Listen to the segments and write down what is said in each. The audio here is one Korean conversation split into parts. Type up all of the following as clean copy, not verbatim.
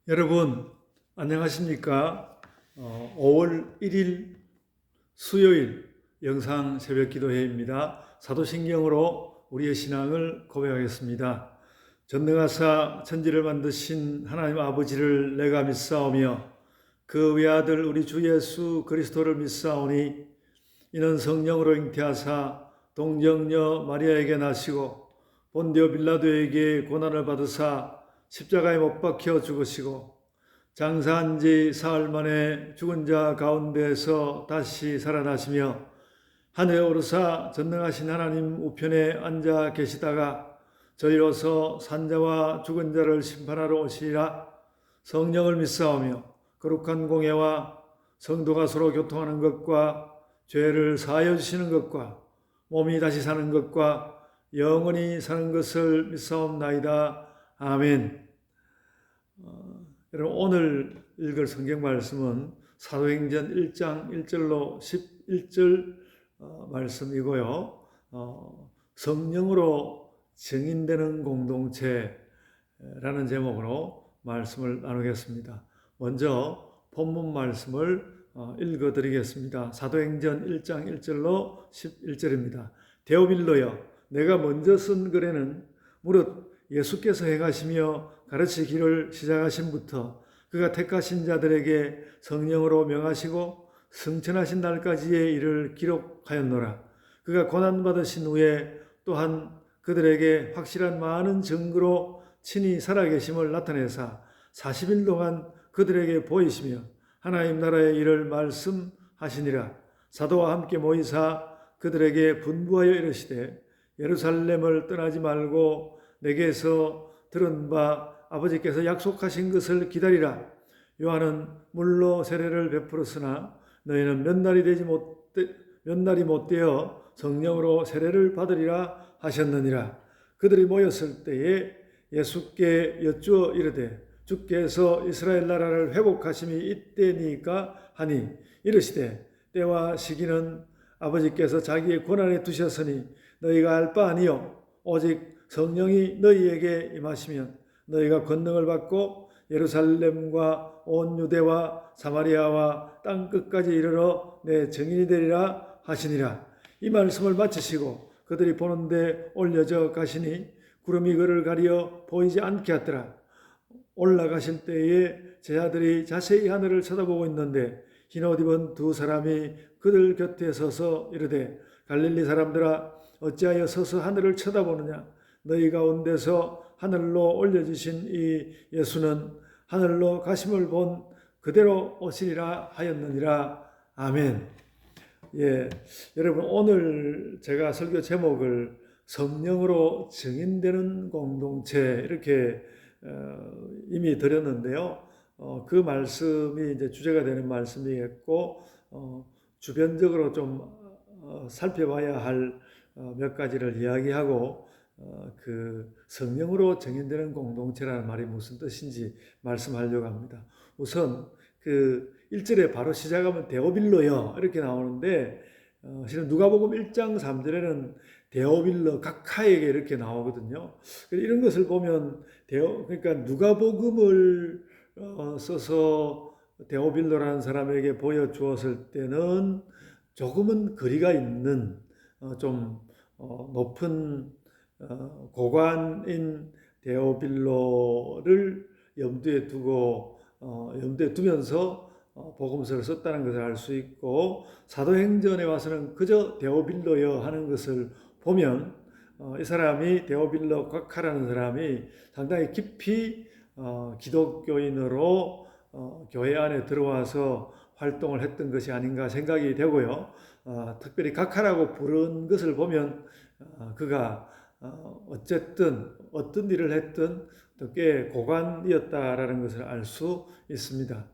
여러분 안녕하십니까? 5월 1일 수요일 영상 새벽 기도회입니다. 사도신경으로 우리의 신앙을 고백하겠습니다. 전능하사 천지를 만드신 하나님 아버지를 내가 믿사오며 그 외아들 우리 주 예수 그리스도를 믿사오니 이는 성령으로 잉태하사 동정녀 마리아에게 나시고 본디오 빌라도에게 고난을 받으사 십자가에 못 박혀 죽으시고 장사한 지 사흘 만에 죽은 자 가운데서 다시 살아나시며 하늘에 오르사 전능하신 하나님 우편에 앉아 계시다가 저희로서 산자와 죽은 자를 심판하러 오시리라. 성령을 믿사오며 거룩한 공예와 성도가 서로 교통하는 것과 죄를 사하여 주시는 것과 몸이 다시 사는 것과 영원히 사는 것을 믿사옵나이다. 아멘. 여러분 오늘 읽을 성경 말씀은 사도행전 1장 1절로 11절 말씀이고요. 성령으로 증인되는 공동체라는 제목으로 말씀을 나누겠습니다. 먼저 본문 말씀을 읽어드리겠습니다. 사도행전 1장 1절로 11절입니다. 데오빌로여, 내가 먼저 쓴 글에는 무릇 예수께서 행하시며 가르치기를 시작하신부터 그가 택하신 자들에게 성령으로 명하시고 승천하신 날까지의 일을 기록하였노라. 그가 고난받으신 후에 또한 그들에게 확실한 많은 증거로 친히 살아계심을 나타내사 40일 동안 그들에게 보이시며 하나님 나라의 일을 말씀하시니라. 사도와 함께 모이사 그들에게 분부하여 이르시되 예루살렘을 떠나지 말고 내게서 들은 바 아버지께서 약속하신 것을 기다리라. 요한은 물로 세례를 베풀었으나 너희는 몇 날이 못 되어 성령으로 세례를 받으리라 하셨느니라. 그들이 모였을 때에 예수께 여쭈어 이르되 주께서 이스라엘 나라를 회복하심이 이때니까 하니 이르시되 때와 시기는 아버지께서 자기의 권한에 두셨으니 너희가 알 바 아니요 오직 성령이 너희에게 임하시면 너희가 권능을 받고 예루살렘과 온 유대와 사마리아와 땅끝까지 이르러 내 증인이 되리라 하시니라. 이 말씀을 마치시고 그들이 보는데 올려져 가시니 구름이 그를 가리어 보이지 않게 하더라. 올라가실 때에 제자들이 자세히 하늘을 쳐다보고 있는데 흰옷 입은 두 사람이 그들 곁에 서서 이르되 갈릴리 사람들아 어찌하여 서서 하늘을 쳐다보느냐. 너희 가운데서 하늘로 올려주신 이 예수는 하늘로 가심을 본 그대로 오시리라 하였느니라. 아멘. 여러분 오늘 제가 설교 제목을 성령으로 증인되는 공동체 이렇게 이미 드렸는데요. 그 말씀이 이제 주제가 되는 말씀이겠고 주변적으로 좀 살펴봐야 할 몇 가지를 이야기하고 그 성령으로 증인되는 공동체라는 말이 무슨 뜻인지 말씀하려고 합니다. 우선 그 1절에 바로 시작하면 데오빌로여 이렇게 나오는데 실은 누가복음 1장 3절에는 데오빌로 각하에게 이렇게 나오거든요. 이런 것을 보면 그러니까 누가복음을 써서 데오빌로라는 사람에게 보여주었을 때는 조금은 거리가 있는 좀 높은 고관인 데오빌로를 염두에 두면서 복음서를 썼다는 것을 알 수 있고 사도행전에 와서는 그저 데오빌로여 하는 것을 보면 이 사람이 데오빌로 각하라는 사람이 상당히 깊이 기독교인으로 교회 안에 들어와서 활동을 했던 것이 아닌가 생각이 되고요. 특별히 각하라고 부른 것을 보면 그가 어쨌든 어떤 일을 했든 꽤 고관이었다라는 것을 알 수 있습니다.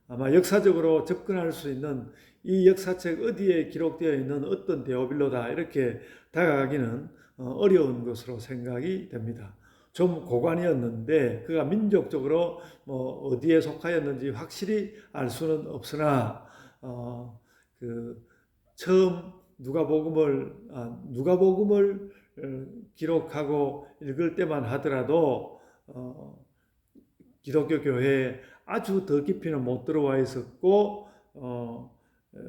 아마 역사적으로 접근할 수 있는 이 역사책 어디에 기록되어 있는 어떤 데오빌로다 이렇게 다가가기는 어려운 것으로 생각이 됩니다. 좀 고관이었는데 그가 민족적으로 어디에 속하였는지 확실히 알 수는 없으나 처음 누가복음을 기록하고 읽을 때만 하더라도 기독교 교회에 아주 더 깊이는 못 들어와 있었고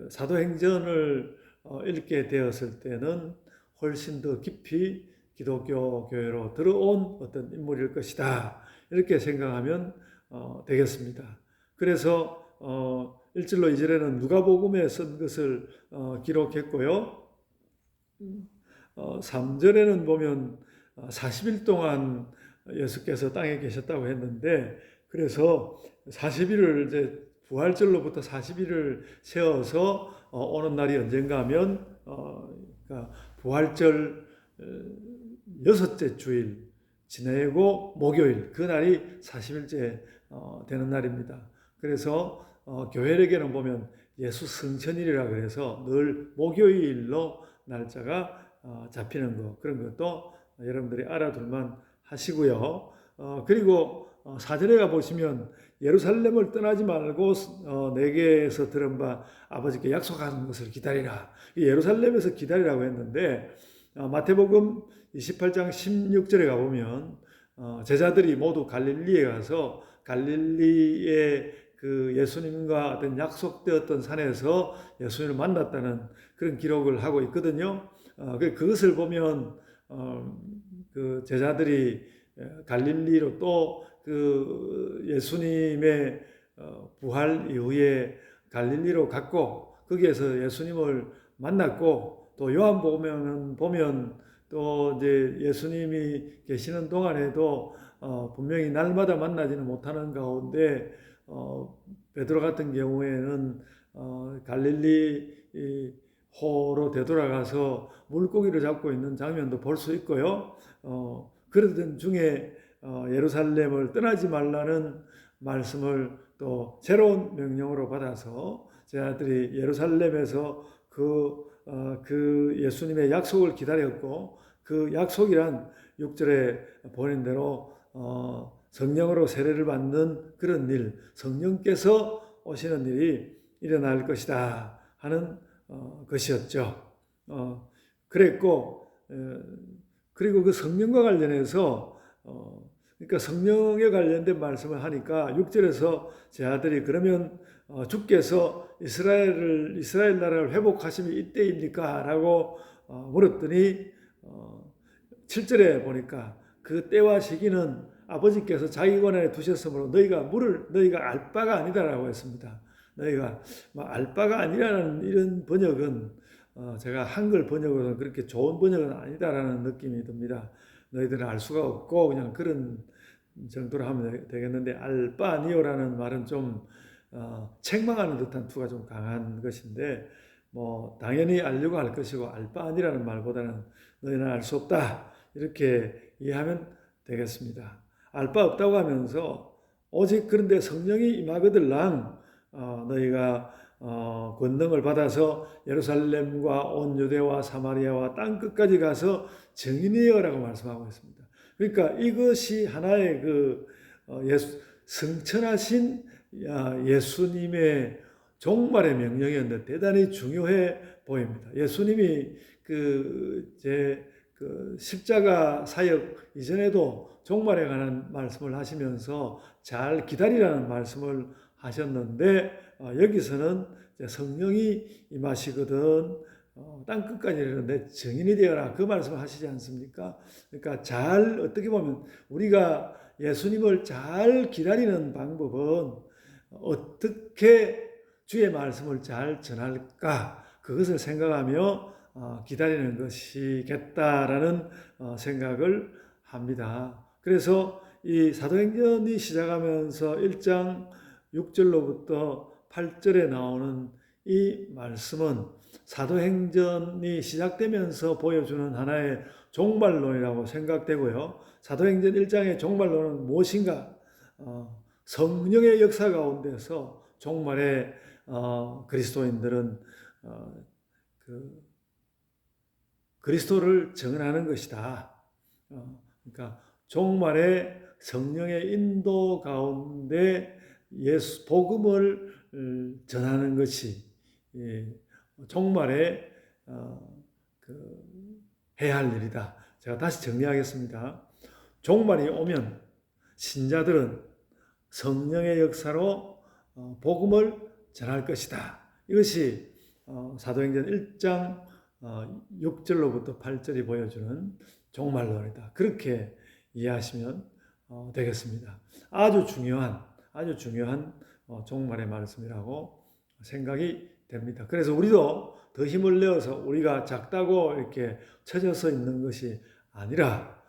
사도행전을 읽게 되었을 때는 훨씬 더 깊이 기독교 교회로 들어온 어떤 인물일 것이다. 이렇게 생각하면 되겠습니다. 그래서 1절로 2절에는 누가복음에 쓴 것을 기록했고요. 3절에는 보면 40일 동안 예수께서 땅에 계셨다고 했는데, 그래서 40일을 이제 부활절로부터 40일을 세워서 오는 날이 언젠가 하면 그러니까 부활절 여섯째 주일 지내고 목요일, 그 날이 40일째 되는 날입니다. 그래서 교회에게는 보면 예수 승천일이라 그래서 늘 목요일로 날짜가 잡히는 거, 그런 것도 여러분들이 알아둘만 하시고요. 그리고 사절에 가보시면 예루살렘을 떠나지 말고 내게서 들은 바 아버지께 약속하는 것을 기다리라. 예루살렘에서 기다리라고 했는데 마태복음 28장 16절에 가보면 제자들이 모두 갈릴리에 가서 갈릴리의 그 예수님과 어떤 약속되었던 산에서 예수님을 만났다는 그런 기록을 하고 있거든요. 그것을 보면 그 제자들이 갈릴리로 또 그 예수님의 부활 이후에 갈릴리로 갔고 거기에서 예수님을 만났고, 또 요한복음에는 보면 또 이제 예수님이 계시는 동안에도 분명히 날마다 만나지는 못하는 가운데 베드로 같은 경우에는 갈릴리 호로 되돌아가서 물고기를 잡고 있는 장면도 볼 수 있고요. 그러던 중에 예루살렘을 떠나지 말라는 말씀을 또 새로운 명령으로 받아서 제자들이 예루살렘에서 그 예수님의 약속을 기다렸고, 그 약속이란 6절에 보낸 대로 성령으로 세례를 받는 그런 일, 성령께서 오시는 일이 일어날 것이다 하는 것이었죠. 그랬고, 그리고 그 성령과 관련해서 그러니까 성령에 관련된 말씀을 하니까 6절에서 제 아들이 그러면 주께서 이스라엘 나라를 회복하심이 이때입니까? 라고 물었더니 7절에 보니까 그 때와 시기는 아버지께서 자기 권한에 두셨으므로 너희가 알 바가 아니다라고 했습니다. 너희가 알 바가 아니라는 이런 번역은 제가 한글 번역으로는 그렇게 좋은 번역은 아니다라는 느낌이 듭니다. 너희들은 알 수가 없고 그냥 그런 정도로 하면 되겠는데, 알 바 아니오라는 말은 좀 책망하는 듯한 투가 좀 강한 것인데, 당연히 알려고 할 것이고 알 바 아니라는 말보다는 너희는 알 수 없다 이렇게 이해하면 되겠습니다. 알 바 없다고 하면서 오직 그런데 성령이 임하거들랑 너희가 권능을 받아서 예루살렘과 온 유대와 사마리아와 땅 끝까지 가서 증인이여라고 말씀하고 있습니다. 그러니까 이것이 하나의 승천하신 예수님의 종말의 명령이었는데 대단히 중요해 보입니다. 예수님이 십자가 사역 이전에도 종말에 관한 말씀을 하시면서 잘 기다리라는 말씀을 하셨는데, 여기서는 성령이 임하시거든 땅 끝까지 이르는데 증인이 되어라, 그 말씀을 하시지 않습니까? 그러니까 어떻게 보면 우리가 예수님을 잘 기다리는 방법은 어떻게 주의 말씀을 잘 전할까, 그것을 생각하며 기다리는 것이겠다라는 생각을 합니다. 그래서 이 사도행전이 시작하면서 1장 6절로부터 8절에 나오는 이 말씀은 사도행전이 시작되면서 보여주는 하나의 종말론이라고 생각되고요. 사도행전 1장의 종말론은 무엇인가? 성령의 역사 가운데서 종말에 그리스도인들은 그리스도를 증언하는 것이다. 그러니까 종말에 성령의 인도 가운데 예수 복음을 전하는 것이 종말에 해야 할 일이다. 제가 다시 정리하겠습니다. 종말이 오면 신자들은 성령의 역사로 복음을 전할 것이다. 이것이 사도행전 1장 6절로부터 8절이 보여주는 종말론이다. 그렇게 이해하시면 되겠습니다. 아주 중요한 종말의 말씀이라고 생각이 됩니다. 그래서 우리도 더 힘을 내어서 우리가 작다고 이렇게 처져서 있는 것이 아니라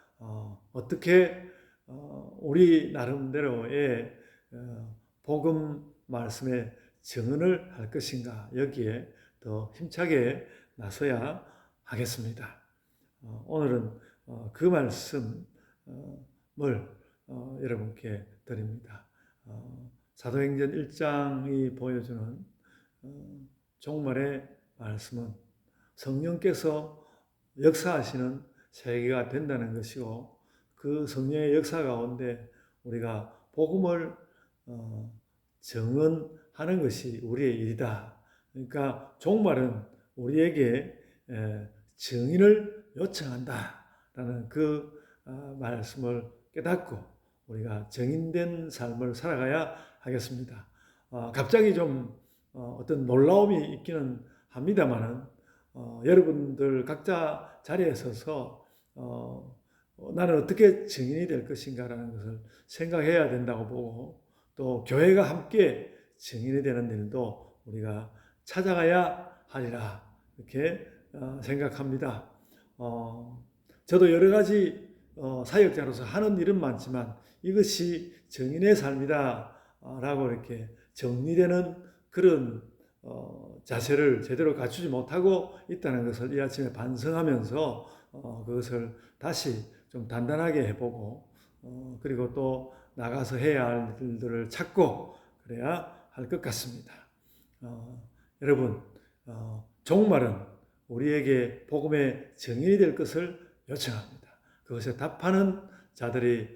어떻게 우리 나름대로의 복음 말씀의 증언을 할 것인가, 여기에 더 힘차게 나서야 하겠습니다. 오늘은 그 말씀을 여러분께 드립니다. 사도행전 1장이 보여주는 종말의 말씀은 성령께서 역사하시는 세계가 된다는 것이고, 그 성령의 역사 가운데 우리가 복음을 증언하는 것이 우리의 일이다. 그러니까 종말은 우리에게 증인을 요청한다라는 그 말씀을 깨닫고 우리가 증인된 삶을 살아가야 하겠습니다. 갑자기 좀 어떤 놀라움이 있기는 합니다만은 여러분들 각자 자리에 서서 나는 어떻게 증인이 될 것인가라는 것을 생각해야 된다고 보고, 또 교회가 함께 증인이 되는 일도 우리가 찾아가야 하리라, 이렇게 생각합니다. 저도 여러 가지 사역자로서 하는 일은 많지만 이것이 증인의 삶이다 라고 이렇게 정리되는 그런 자세를 제대로 갖추지 못하고 있다는 것을 이 아침에 반성하면서 그것을 다시 좀 단단하게 해보고, 그리고 또 나가서 해야 할 일들을 찾고 그래야 할 것 같습니다. 여러분, 종말은 우리에게 복음의 증인이 될 것을 요청합니다. 그것에 답하는 자들이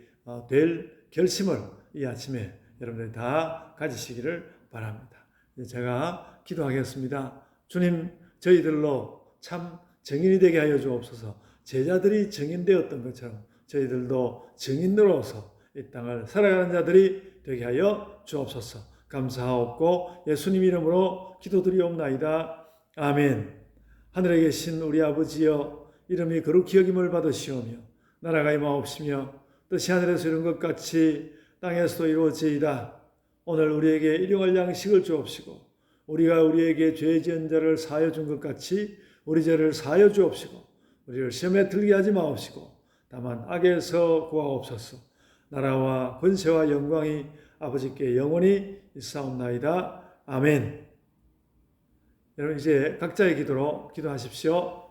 될 결심을 이 아침에 여러분들이 다 가지시기를 바랍니다. 제가 기도하겠습니다. 주님, 저희들로 참 증인이 되게 하여 주옵소서. 제자들이 증인되었던 것처럼 저희들도 증인으로서 이 땅을 살아가는 자들이 되게 하여 주옵소서. 감사하옵고 예수님 이름으로 기도드리옵나이다. 아멘. 하늘에 계신 우리 아버지여, 이름이 거룩히 여김을 받으시오며 나라가 임하옵시며 뜻이 하늘에서 이룬 것 같이 땅에서도 이루어지이다. 오늘 우리에게 일용할 양식을 주옵시고 우리가 우리에게 죄 지은 자를 사하여 준 것 같이 우리 죄를 사하여 주옵시고 우리를 시험에 들게 하지 마옵시고 다만 악에서 구하옵소서. 나라와 권세와 영광이 아버지께 영원히 있사옵나이다. 아멘. 여러분, 이제 각자의 기도로 기도하십시오.